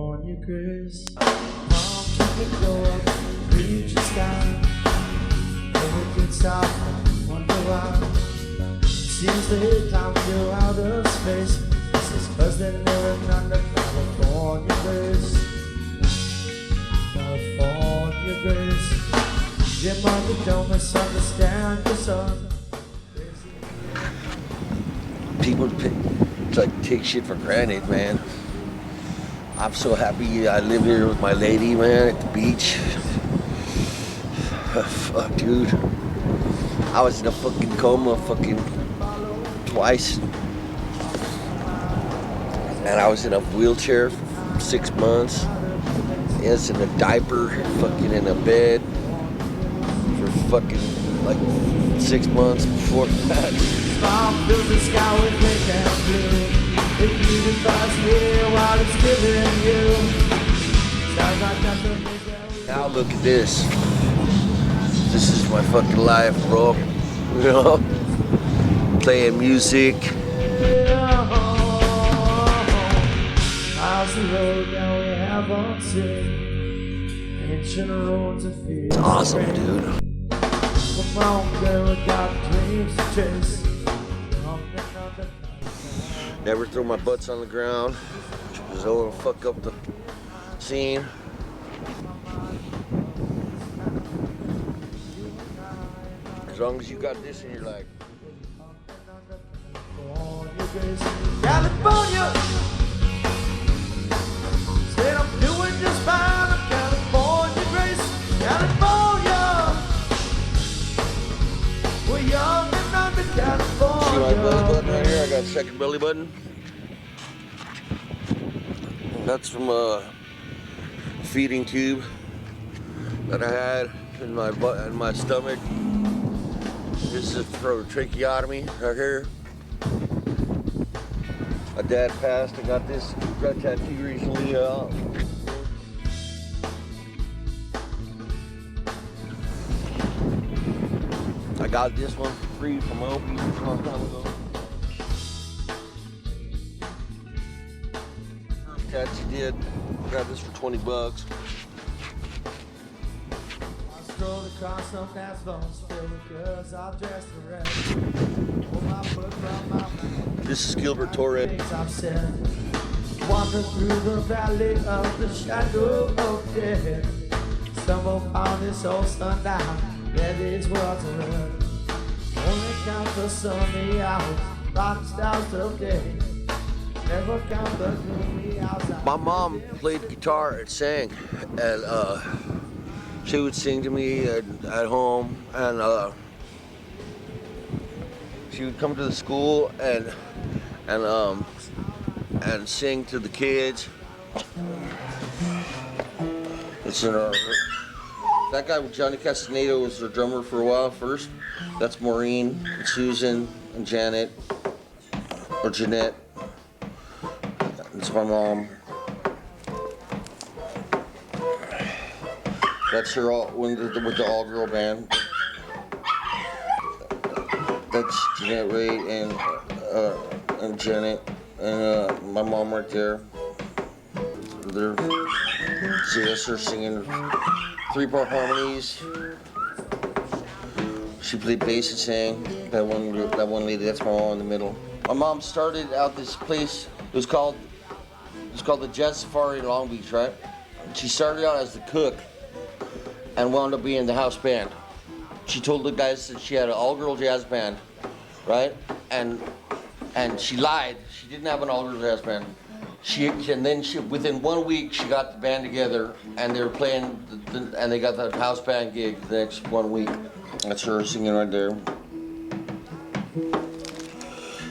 California grace. Come to the door, reach the sky. Never get stopped, wonder why. Seems they climb to outer space. This is 'cause they're living under California grace. California grace. Your mother don't misunderstand your son. People like take shit for granted, man. I'm so happy I live here with my lady, man, at the beach. Fuck, dude. I was in a fucking coma twice. And I was in a wheelchair for 6 months. Yes, in a diaper, fucking in a bed for fucking like 6 months before that. Fills the sky with pink and blue. If you advise me what it's giving you. Now look at this. This is my fucking life, bro. You know? Playing music. How's the road that we have on seen? Ancient roads of fear. It's awesome, dude. Come on, girl, we got dreams to chase. Never throw my butts on the ground because I don't want to fuck up the scene. As long as you got this in your life. California, said I'm doing just fine. I'm California grace, California. We're young and under California. See my belly button right here? I got a second belly button. That's from a feeding tube that I had in my butt and my stomach. This is for a tracheotomy right here. My dad passed. I got this tattoo recently. I got this one for free from Opie a long time ago. Tattoo did. Got this for $20. Stroll across some asphalt still because I dressed in red. Hold my foot from my mouth. This is Gilbert Torres. I've said, wander through the valley of the shadow of death. Stumble upon this old sundown, where these worlds are red. Only count the sunny hours, rock stars till day. Never count the gloomy hours. My mom played guitar and sang, and she would sing to me at home, and she would come to the school and sing to the kids. It's in our, that guy Johnny Castaneda was the drummer for a while first. That's Maureen, and Susan, and Janet, or Jeanette. That's my mom. That's her all with the all-girl band. That's Jeanette Ray and Janet and my mom right there. See, that's her singing 3-part harmonies. She played bass and sang. That one lady. That's my mom in the middle. My mom started out this place. It was called the Jazz Safari in Long Beach, right? She started out as the cook and wound up being the house band. She told the guys that she had an all-girl jazz band, right? And she lied. She didn't have an all-girl jazz band. Within 1 week, she got the band together, and they were playing, and they got the house band gig the next 1 week. That's her singing right there.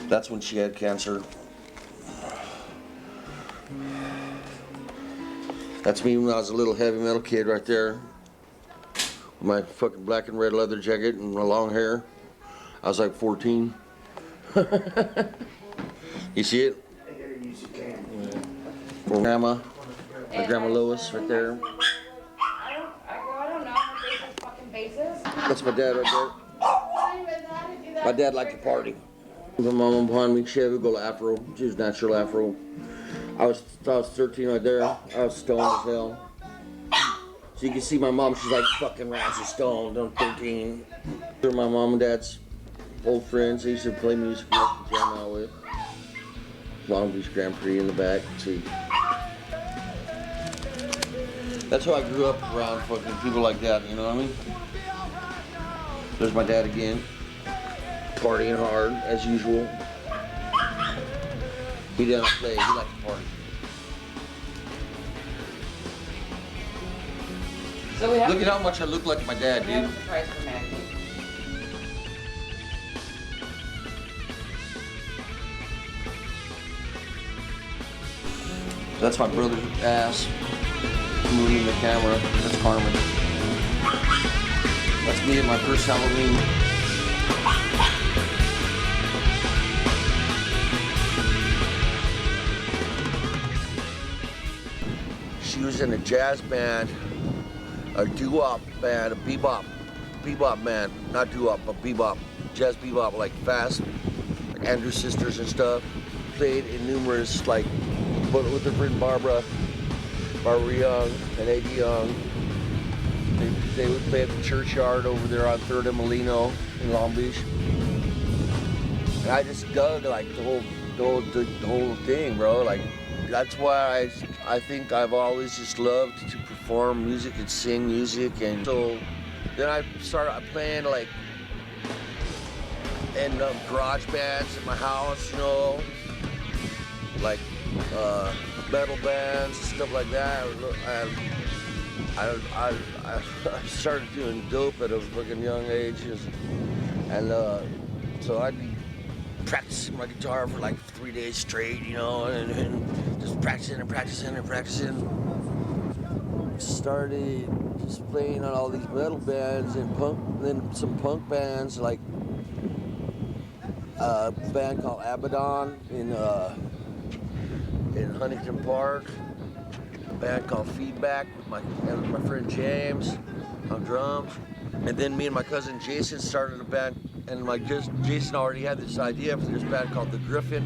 That's when she had cancer. That's me when I was a little heavy metal kid right there. With my fucking black and red leather jacket and my long hair. I was like 14. You see it? For Grandma. My Grandma Lois right there. I don't know. Bases. That's my dad right there. My dad liked to party. My mom behind me, she had a go afro. She was natural afro. I was 13 right there. I was stoned as hell. So you can see my mom, she's like fucking Ramsey stoned. I'm 13. They're my mom and dad's old friends. They used to play music with and jam out with. Long Beach Grand Prix in the back. See. That's how I grew up around fucking people like that, you know what I mean? There's my dad again. Partying hard, as usual. He doesn't play, he likes to party. So we have Look at how much I look like my dad, we have dude. a surprise for Maggie. That's my brother's ass. Moving the camera. That's Carmen. That's me at my first Halloween. She was in a jazz band, a doo-wop band, a bebop band, not doo-wop, but bebop, jazz bebop, like fast, like Andrews Sisters and stuff. Played in numerous, like, with her friend Barbara Young and A.D. Young. They would play at the churchyard over there on 3rd and Molino in Long Beach. And I just dug like the whole thing, bro. Like that's why I think I've always just loved to perform music and sing music. And so then I started playing like in garage bands in my house, you know, like metal bands and stuff like that. I started doing dope at a fucking young age, and so I'd be practicing my guitar for like 3 days straight, you know, and just practicing. Started just playing on all these metal bands and punk, then some punk bands like a band called Abaddon in Huntington Park, a band called Feedback with my friend James on drums, and then me and my cousin Jason started a band, and Jason already had this idea for this band called The Griffin,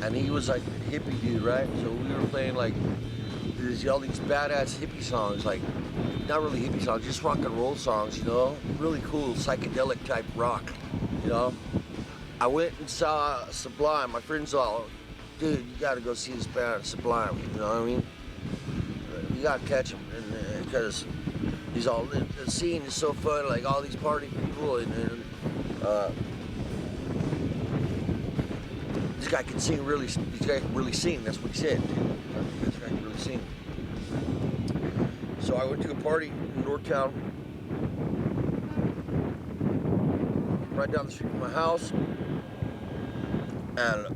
and he was like a hippie dude, right? So we were playing like all these badass hippie songs, like not really hippie songs, just rock and roll songs, you know, really cool psychedelic type rock, you know. I went and saw Sublime. My friends all, dude, you gotta go see this band, Sublime. You know what I mean? You gotta catch them, because he's all, the scene is so fun. Like all these party people, and this guy can sing really. This guy can really sing. That's what he said. This guy can really sing. So I went to a party in Northtown, right down the street from my house, and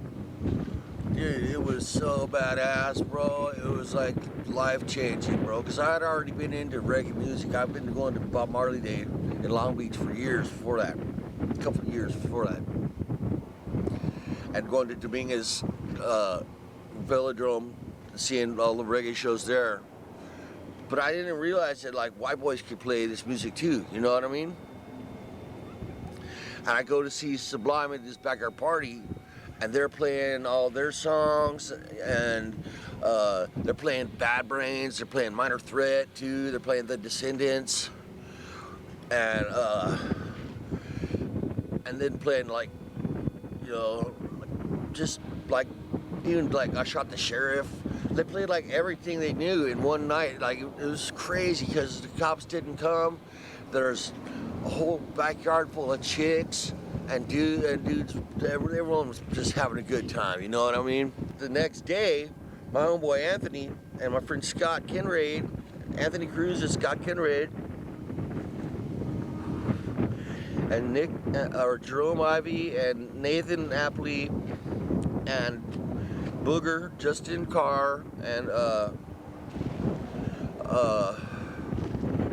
dude, it was so badass, bro. It was like life-changing, bro, because I had already been into reggae music. I've been going to Bob Marley Day in Long Beach for years before that, a couple of years before that, and going to Dominguez Velodrome, seeing all the reggae shows there. But I didn't realize that like white boys could play this music too, you know what I mean? And I go to see Sublime at this backyard party, and they're playing all their songs, and they're playing Bad Brains, they're playing Minor Threat too, they're playing The Descendants, and then playing like, you know, just like, even like I Shot the Sheriff. They played like everything they knew in one night. Like it was crazy because the cops didn't come. There's a whole backyard full of chicks and dudes. Everyone was just having a good time. You know what I mean? The next day, my homeboy Anthony and my friend Scott Kinraid, Anthony Cruz and Scott Kinraid, and Nick or Jerome Ivy and Nathan Apley and Booger, Justin Carr, and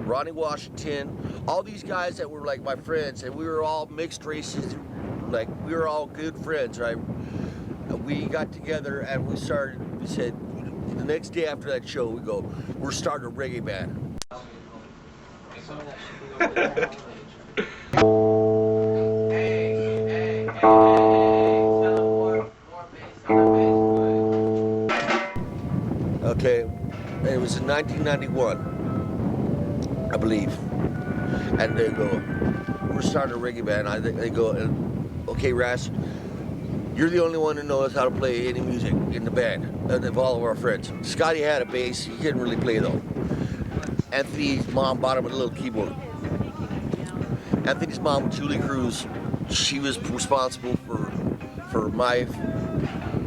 Ronnie Washington, all these guys that were like my friends, and we were all mixed races, like we were all good friends, right? We got together and we said, the next day after that show, we're starting a reggae band. It was in 1991, I believe. And they go, we're starting a reggae band. They go, okay, Ras, you're the only one who knows how to play any music in the band of all of our friends. Scotty had a bass. He couldn't really play though. Anthony's mom bought him a little keyboard. Anthony's mom, Julie Cruz, she was responsible for my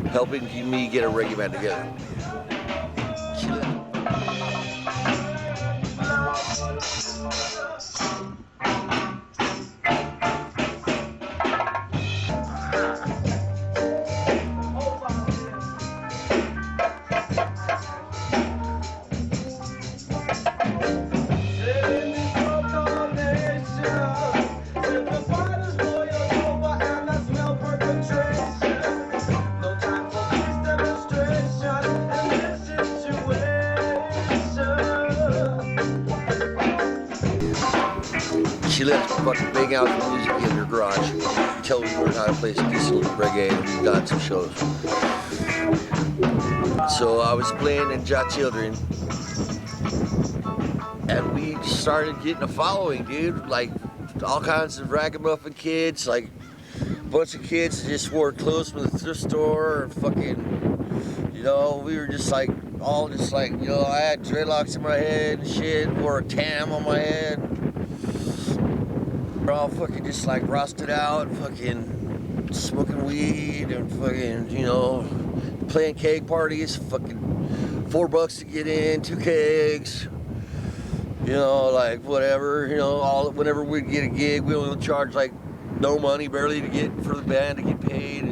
helping me get a reggae band together. She lived. She left fucking bang out the music in her garage until we learned how to play some decent reggae and we got some shows. So I was playing in Jot Children and we started getting a following, dude. Like all kinds of ragamuffin kids, like a bunch of kids that just wore clothes from the thrift store and fucking, you know, we were just like, all just like, you know, I had dreadlocks in my head and shit, wore a tam on my head. We're all fucking just like rusted out, fucking smoking weed and fucking, you know, playing keg parties, fucking $4 to get in, 2 kegs, you know, like whatever, you know, all whenever we'd get a gig, we only charge like no money barely to get for the band to get paid,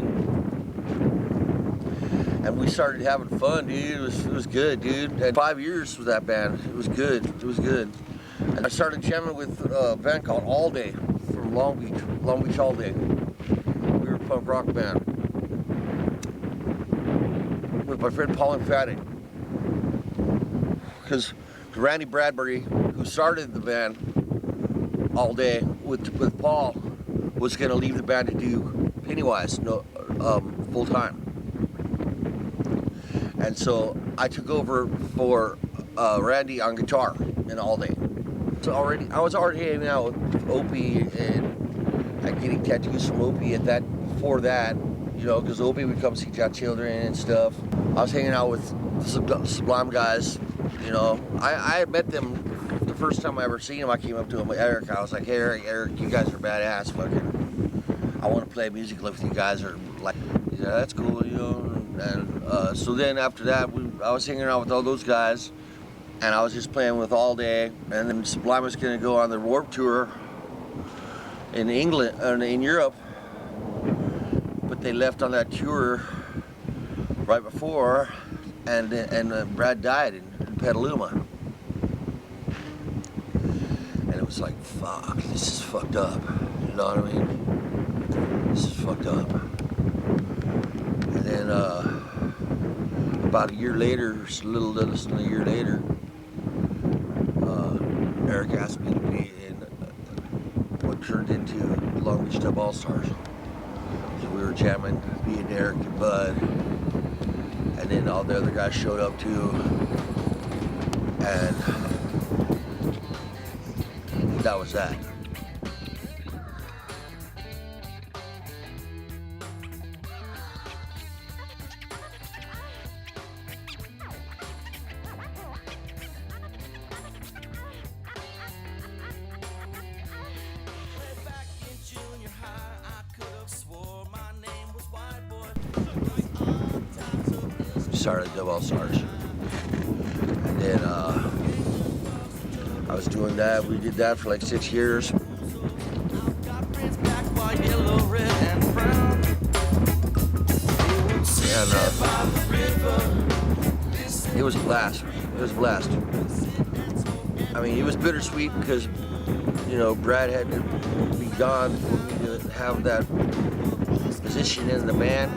and we started having fun, dude. It was good, dude. And 5 years with that band. It was good. It was good. And I started jamming with a band called All Day from Long Beach All Day. We were a punk rock band with my friend Paul Emphatic. Because Randy Bradbury, who started the band All Day with Paul, was going to leave the band to do Pennywise full time. And so I took over for Randy on guitar in All Day. So I was already hanging out with Opie and getting tattoos from Opie before that, you know, because Opie would come see Jot Children and stuff. I was hanging out with the Sublime guys, you know. I had met them the first time I ever seen them. I came up to him with Eric. I was like, hey, Eric, you guys are badass. Fucking, I want to play music with you guys. Or like, he said, that's cool, you know. And so then after that, I was hanging out with all those guys. And I was just playing with All Day, and then Sublime was going to go on the Warped Tour in England, in Europe, but they left on that tour right before, and Brad died in Petaluma, and it was like, fuck, this is fucked up, you know what I mean? This is fucked up. And then about a year later, a little less than a year later, Eric asked me to be in what turned into Long Beach Dub Allstars. So we were jamming, me and Eric and Bud, and then all the other guys showed up too, and that was that. Started Dub Allstars, and then I was doing that. We did that for like 6 years. And it was a blast. It was a blast. I mean, it was bittersweet because, you know, Brad had to be gone for me to have that position in the band.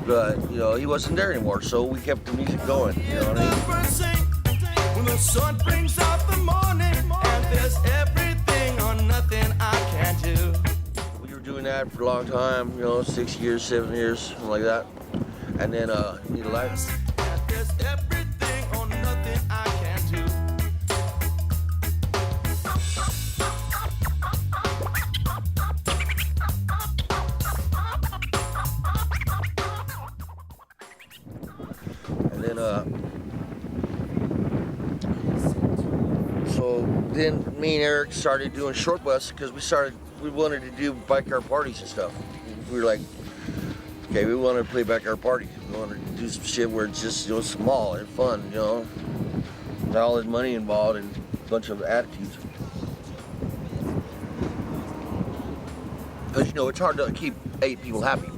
But, you know, he wasn't there anymore, so we kept the music going, you know what I mean? When the sun brings out the morning, and there's everything or nothing I can do. We were doing that for a long time, you know, 6 years, 7 years, something like that. And then need a light. There's everything or nothing I can do. And then so then me and Eric started doing short bus because we wanted to do backyard parties and stuff. We were like, okay, we wanted to play backyard party. We wanted to do some shit where it's just, you know, small and fun, you know. Without all this money involved and a bunch of attitudes. Because, you know, it's hard to keep 8 people happy.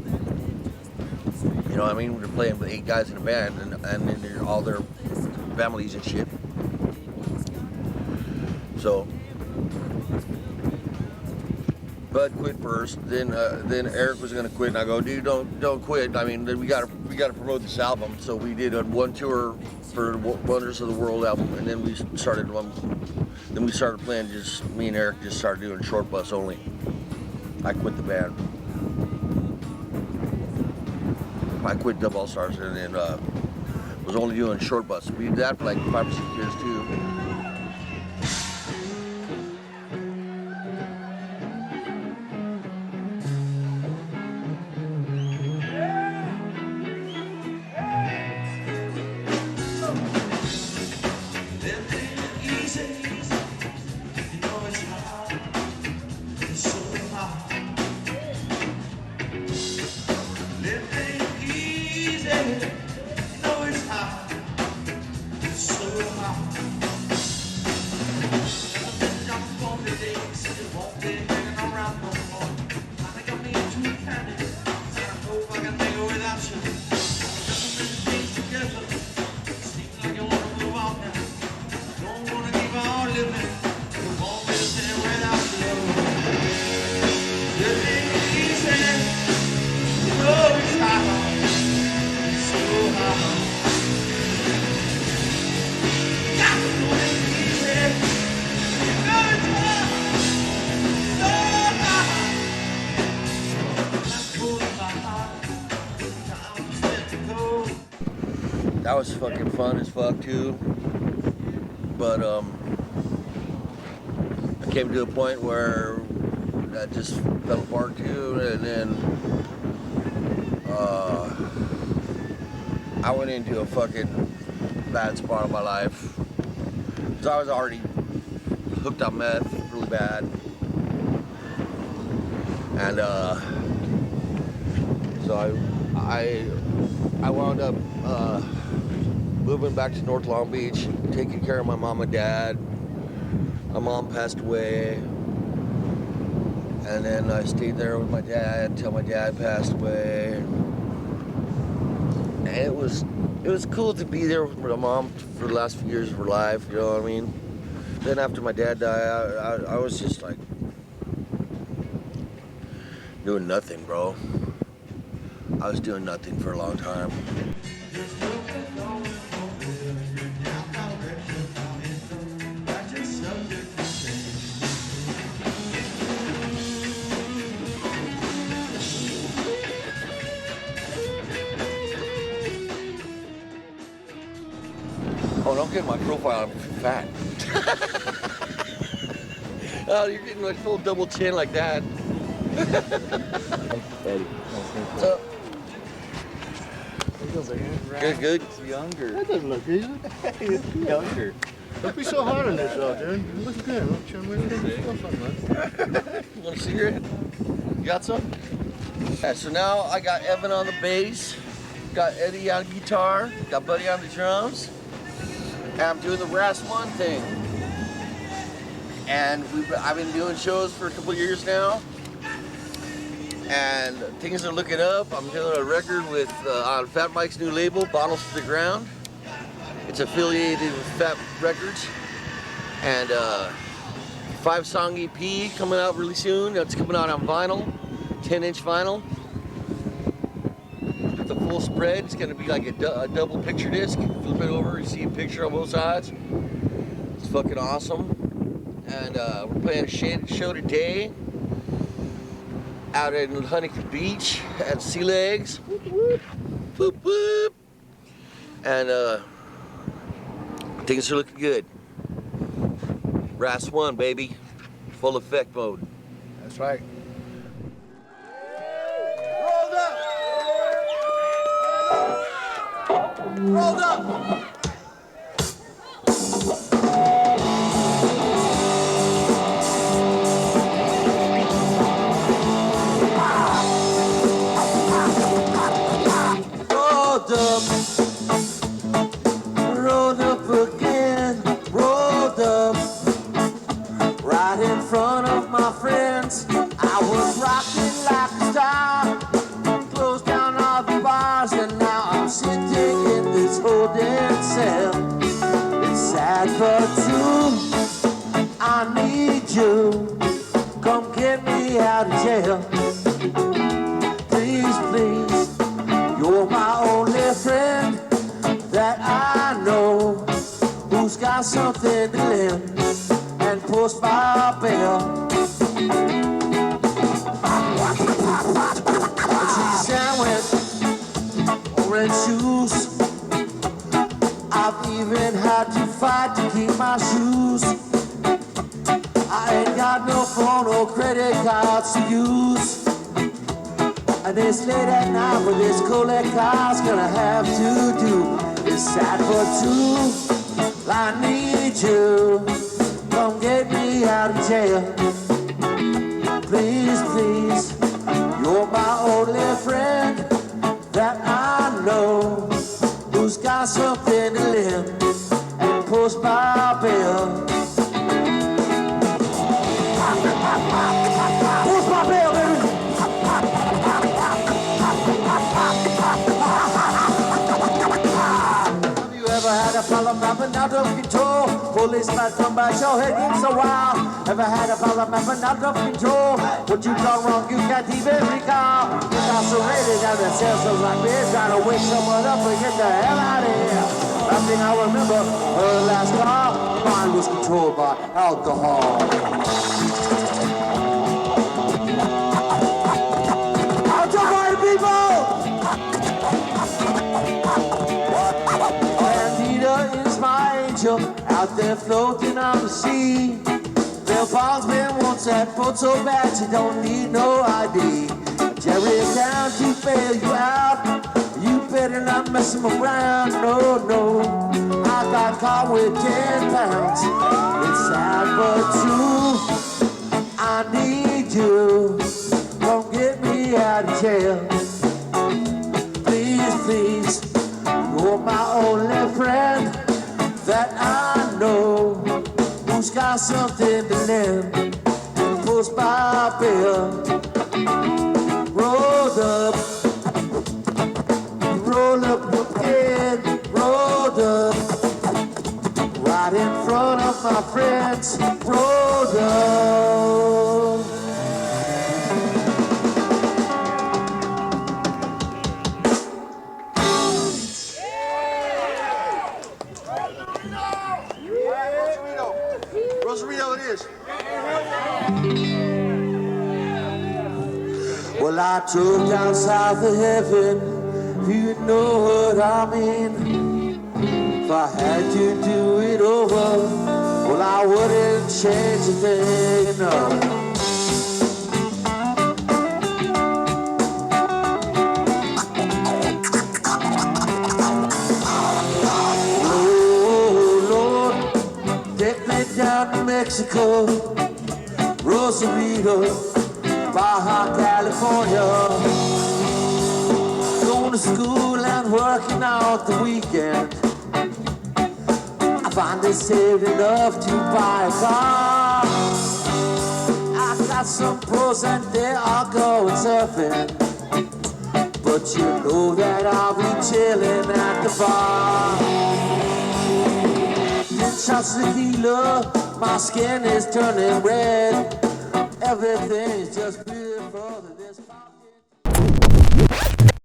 You know what I mean? We're playing with 8 guys in a band and then they're all their families and shit. So, Bud quit first. Then Eric was gonna quit, and I go, dude, don't quit. I mean, we gotta promote this album. So we did one tour for Wonders of the World album, and then we started playing. Just me and Eric just started doing short bus only. I quit the band. I quit Dub Allstars and then was only doing short bus. We did that for like 5 or 6 years too. That was fucking fun as fuck too. But I came to a point where that just fell apart too, and then I went into a fucking bad spot of my life. Cause I was already hooked on meth really bad. And so I wound up moving back to North Long Beach, taking care of my mom and dad. My mom passed away, and then I stayed there with my dad until my dad passed away. And it was cool to be there with my mom for the last few years of her life, you know what I mean? Then after my dad died, I was just like doing nothing, bro. I was doing nothing for a long time. Oh, don't get my profile, I'm fat. Oh, you're getting like full double chin like that. What's up? Good, good. It's younger. That doesn't look good. It's younger. Don't be so hard on yourself, dude. You look good. Look, you Want a cigarette? You got some? Yeah, so now I got Evan on the bass, got Eddie on guitar, got Buddy on the drums, and I'm doing the RAS-1 thing. And I've been doing shows for a couple of years now, and things are looking up. I'm doing a record with on Fat Mike's new label, Bottles to the Ground. It's affiliated with Fat Records, and 5-song EP coming out really soon. That's coming out on vinyl, 10-inch vinyl. The full spread. It's going to be like a double picture disc. Flip it over, you see a picture on both sides. It's fucking awesome. And we're playing a show today out in Huntington Beach at Sea Legs. whoop, whoop. And things are looking good. RAS-1, baby. Full effect mode. That's right. Rolled up! Rolled up again, rolled up, right in front of my friends. I was rocking like a star, closed down all the bars, and now I'm sitting in this holding cell. It's sad but true, I need you, come get me out of jail. Please, please, you're my only friend that I know, who's got something to lend and post by bail. Cheese sandwich, orange shoes. I've even had to fight to keep my shoes. I ain't got no phone or credit cards to use. And it's late at night, but this collect car's gonna have to do. It's sad for two, I need you, come get me out of jail. Please, please, you're my only friend that I know, who's got something to live and post by bail. Post by bail, baby! Ever had a problem mapping out of control? Policeman come by your head, it's a while. Ever had a problem mapping out of control? What you done wrong, you can't even recall. Incarcerated and the cells so like this, trying to wake someone up and get the hell out of here. Last thing I remember, her last call, mine was controlled by alcohol. I'll talk about the people! Is my angel out there floating on the sea. Bill Bond's been once that boat so bad she don't need no ID. Jerry's down to bail you out. You better not mess him around, no, no. I got caught with 10 pounds. It's sad but true, I need you, come get me out of jail. Please, please, you're my only friend that I know, who's got something to lend and post by bail. Rolled up again, rolled up, right in front of my friends, rolled up. Rosarito it is. Well, I drove down south of heaven, you know what I mean. If I had to do it over, well, I wouldn't change a thing, no. Down to Mexico, Rosarito, Baja California. Going to school and working out the weekend. I finally saved enough to buy a car. I got some pros and they are going surfing, but you know that I'll be chilling at the bar. Shots of tequila, my skin is turning red. Everything's just